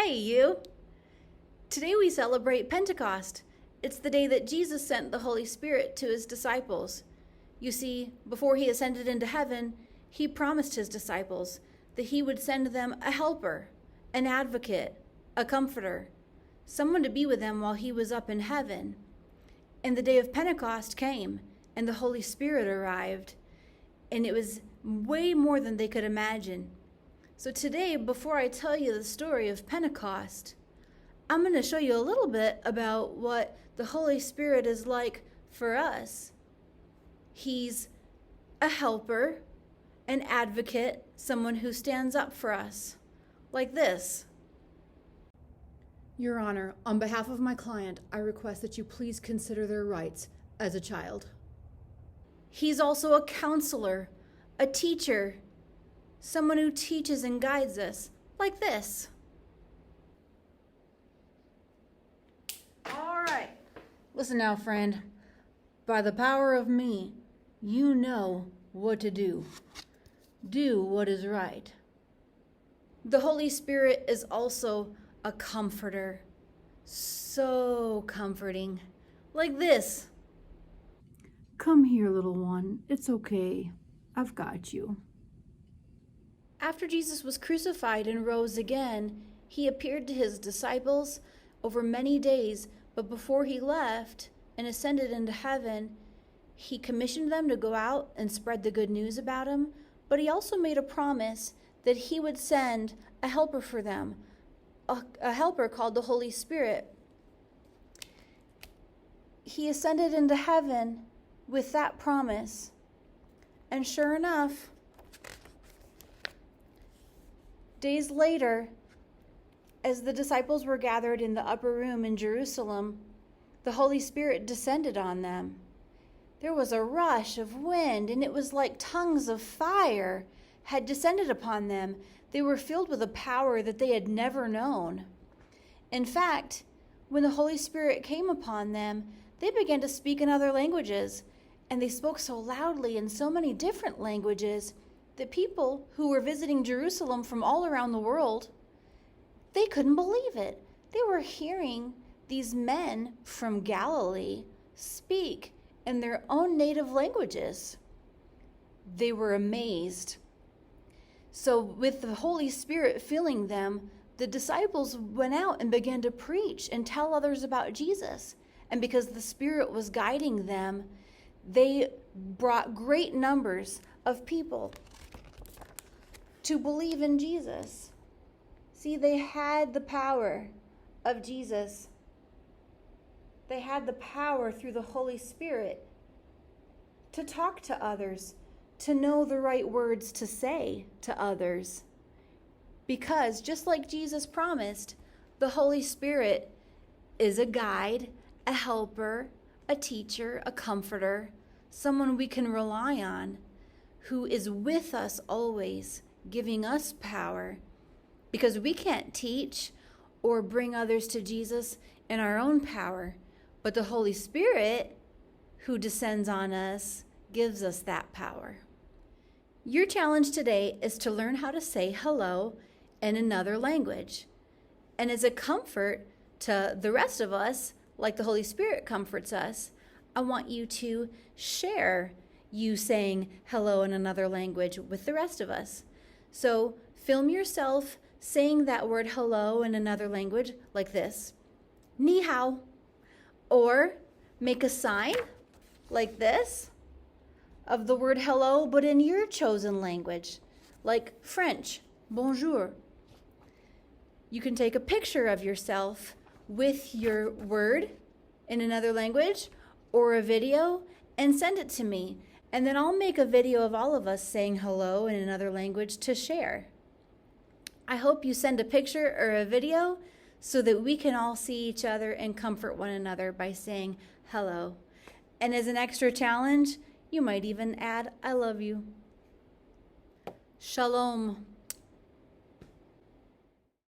Hey, you! Today we celebrate Pentecost. It's the day that Jesus sent the Holy Spirit to his disciples. You see, before he ascended into heaven, he promised his disciples that he would send them a helper, an advocate, a comforter, someone to be with them while he was up in heaven. And the day of Pentecost came, and the Holy Spirit arrived, and it was way more than they could imagine. So today, before I tell you the story of Pentecost, I'm going to show you a little bit about what the Holy Spirit is like for us. He's a helper, an advocate, someone who stands up for us, like this. Your Honor, on behalf of my client, I request that you please consider their rights as a child. He's also a counselor, a teacher, someone who teaches and guides us, like this. All right. Listen now, friend. By the power of me, you know what to do. Do what is right. The Holy Spirit is also a comforter. So comforting. Like this. Come here, little one. It's okay. I've got you. After Jesus was crucified and rose again, he appeared to his disciples over many days, but before he left and ascended into heaven, he commissioned them to go out and spread the good news about him, but he also made a promise that he would send a helper for them, a helper called the Holy Spirit. He ascended into heaven with that promise, and sure enough, days later, as the disciples were gathered in the upper room in Jerusalem, the Holy Spirit descended on them. There was a rush of wind, and it was like tongues of fire had descended upon them. They were filled with a power that they had never known. In fact, when the Holy Spirit came upon them, they began to speak in other languages, and they spoke so loudly in so many different languages that people who were visiting Jerusalem from all around the world, they couldn't believe it. They were hearing these men from Galilee speak in their own native languages. They were amazed. So with the Holy Spirit filling them, the disciples went out and began to preach and tell others about Jesus. And because the Spirit was guiding them, they brought great numbers of people to believe in Jesus. See, they had the power of Jesus. They had the power through the Holy Spirit to talk to others, to know the right words to say to others. Because just like Jesus promised, the Holy Spirit is a guide, a helper, a teacher, a comforter, someone we can rely on, who is with us always, giving us power, because we can't teach or bring others to Jesus in our own power, but the Holy Spirit, who descends on us, gives us that power. Your challenge today is to learn how to say hello in another language. And as a comfort to the rest of us, like the Holy Spirit comforts us, I want you to share you saying hello in another language with the rest of us. So film yourself saying that word hello in another language like this, ni hao, or make a sign like this of the word hello, but in your chosen language, like French, bonjour. You can take a picture of yourself with your word in another language or a video and send it to me. And then I'll make a video of all of us saying hello in another language to share. I hope you send a picture or a video so that we can all see each other and comfort one another by saying hello. And as an extra challenge, you might even add, I love you. Shalom.